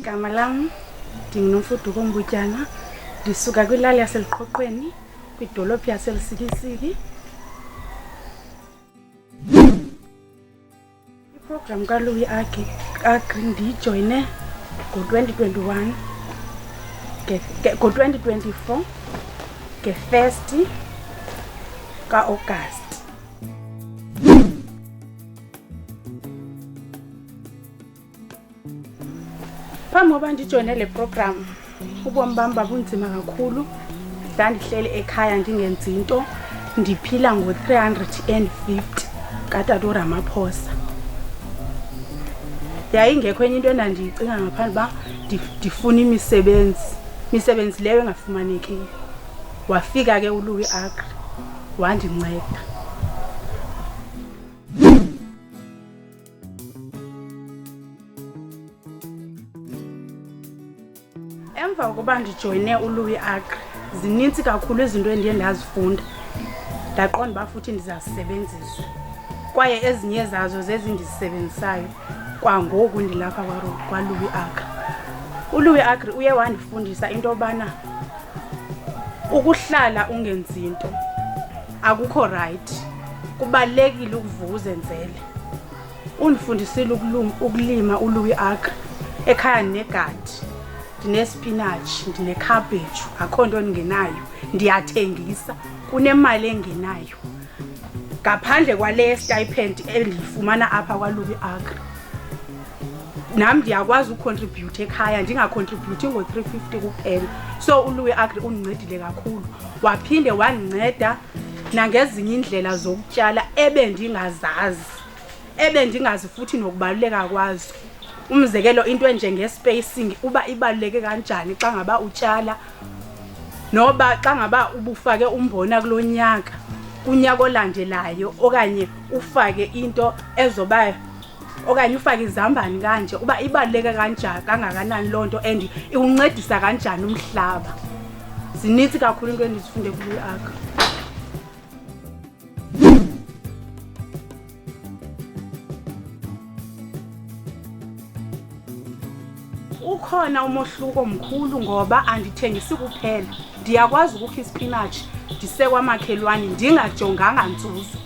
Igama lami ndinguNomfuduko Mbutyana, ndisuka kwilali yaseLiqoqweni kwidolophu yaseLisikisiki. Iprogram kaLouis Agri ndiyijoyine ngo-2021 ngo-2024 nge-1 ka-August. Phambi kokuba ndijoyine le program, ubomi bam babunzima kakhulu. Ndandihleli ekhaya ndingenzi into, ndiphila ngo-350 kaTata uRamaphosa. Yayingekho enye into endandiyicinga ngaphandle uba ndifuna imisebenzi leyo engafumanekiyo. Wafika ke uLouis Agri wandinceda. Emva kokuba ndijoyine uLouis Agri, zinintsi kakhulu izinto endiye ndazifunda, ndaqonda uba futhi ndizazisebenzisa. Kwaye ezinye zazo zezindizisebenzisayo kwangoku ndilapha kwaLouis Agri. uLouis Agri uye wandifundisa into yobana ukuhlala ungenzi into akukho right, kubalulekile ukuvuka uzenzele. Undifundisile ukulima uLouis Agri. Ekhaya ndinegadi, ndinespinatshi, ndinekhabheji, akho nto ndingenayo, ndiyathengisa, kunemali engenayo. Ngaphandle kwale stipend endiyifumana apha kwaLouis Agri, nam ndiyakwazi ucontribute ekhaya, ndingacontribute ngo-350 kuphela. So uLouis Agri undincedile kakhulu. Waphinde wandinceda nangezinye indlela zokutyala ebendingazi futhi nokubaluleka kwazo. Umzekelo, into enjenge-spacing uba ibaluleke kanjani xa ngaba utyala, noba xa ngaba ubufake umbona kulo nyaka, kunyaka olandelayo, okanye ufake into ezoba, okanye ufake izambane kanje, uba ibaluleke kangakanani loo nto and iwuncedisa kanjani umhlaba. Zinintsi kakhulu into endizifunde kuLouis Agri. Ukhona umohluko omkhulu ngoba andithengisi kuphela, ndiyakwazi ukukha ispinatshi ndisekwamakhelwane ndingajonganga nzuzo.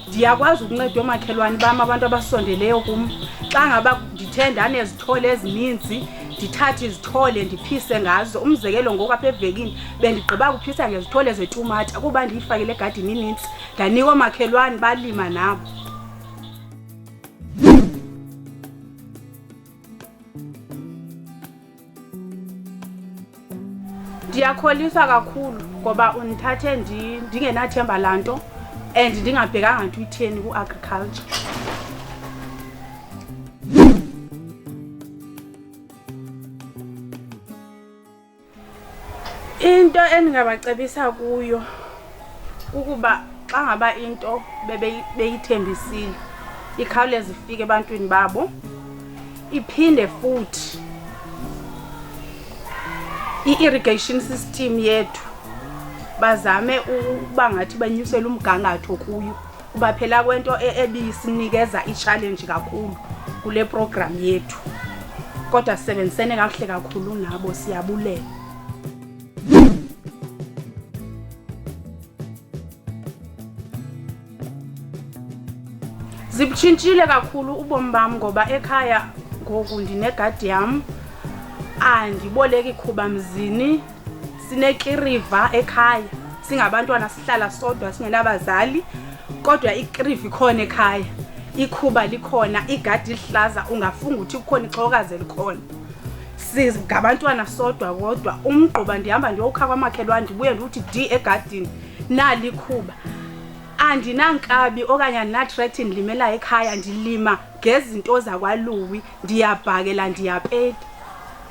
Ndiyakwazi ukunceda oomakhelwane bam, abantu abasondeleyo kum. Xa ngaba ndithe ndanezithole ezininzi, ndithathe izithole ndiphise ngazo. Umzekelo, ngoku apha evekini bendigqiba kuphisa ngezithole zetumata kuba ndiyifakile egadini inintsi, ndanika oomakhelwane balima nabo. Ndiyakholisa kakhulu ngoba undithathe ndingenathemba lanto and ndingabhekanga nto itheni ku-agriculture. Into endingabacebisa kuyo kukuba xa ngaba into beyithembisile ikhawuleze ifike ebantwini babo. Iphinde futhi i-irrigation system yethu bazame uba ngathi banyusele umgangatho kuyo, kuba phela kwento ebisinikeza i-challenge kakhulu kule program yethu. Kodwa sisebenzisene kakuhle kakhulu nabo, siyabulela. Zibutshintshile kakhulu ubomi bam ngoba ekhaya ngoku ndinegadi yam, andiboleki khuba mzini, sinekiriva ekhaya, singabantwana sihlala sodwa singenabazali, kodwa ikiriva ikhona ekhaya, ikhuba likhona, igadi lihlaza, ungafunga uthi kukhona ixhokazi elikhona. Singabantwana sodwa kodwa umgquba ndihamba ndiyokha kwamakhelwane ndibuye ndithi di egadini nali ikhuba. Andinankabi okanye andinatrethi ndilimela ekhaya, ndilima ngezinto zakwaLouis, ndiyabhakela, ndiyapeta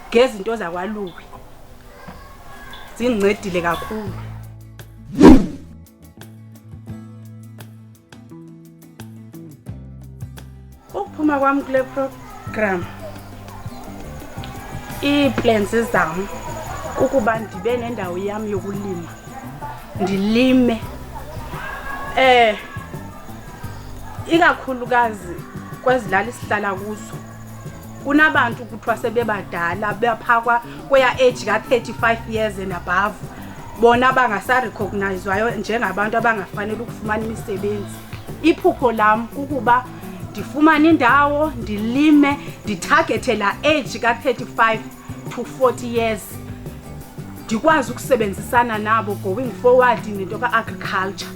ngezinto zakwaLouis. Zindincedile kakhulu. Ukuphuma kwam kule program, ii-plans zam kukuba ndibe nendawo yam yokulima, ndilime. Ikakhulukazi kwezilali sihlala kuzo kunabantu kuthiwa sebebadala bephakwa kweya age ka-35 years and above bona bangasarecognizwayo njengabantu abangafanele ukufumana imisebenzi. Iphupho lam kukuba ndifumane indawo ndilime nditargete la age ka-35 to 40 years ndikwazi ukusebenzisana nabo going forward nento ka-agriculture.